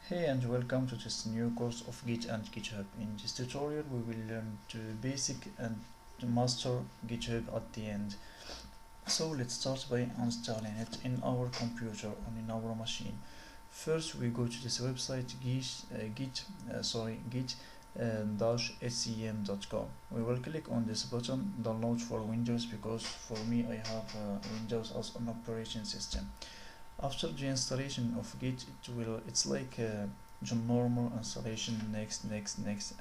Hey and welcome to this new course of Git and GitHub. In this tutorial we will learn the basic and to master GitHub at the end. So let's start by installing it in our computer and in our machine. First we go to this website git-scm.com. We will click on this button, download for Windows, because for me I have Windows as an operation system. After the installation of Git, it's like the normal installation, next,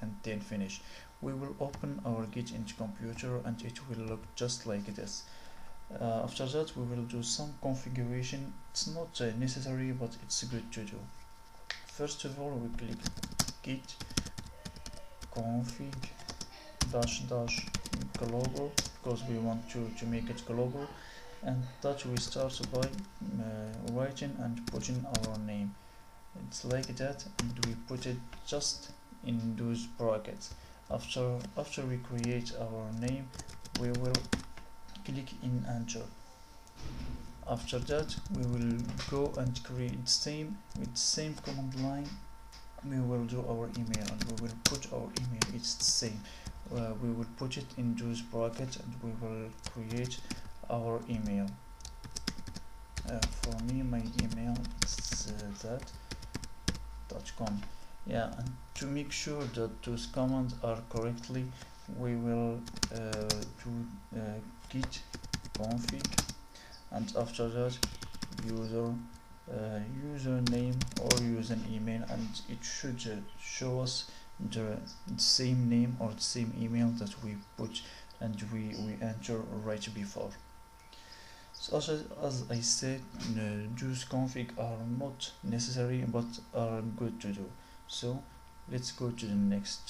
and then finish. We will open our Git in the computer and it will look just like this. After that we will do some configuration. It's not necessary, but it's good to do. First of all, we click git config -- global, because we want to make it global, and that we start by writing and putting our name. It's like that, and we put it just in those brackets. After we create our name, we will click in enter. After that we will go and create same with same command line. We will do our email and we will put our email. It's the same. We will put it in those brackets and we will create our email. For me, my email is that.com. Yeah, and to make sure that those commands are correctly, we will do git config, and after that username or user email, and it should show us the same name or the same email that we put and we enter right before. So as I said, those config are not necessary but are good to do. So let's go to the next.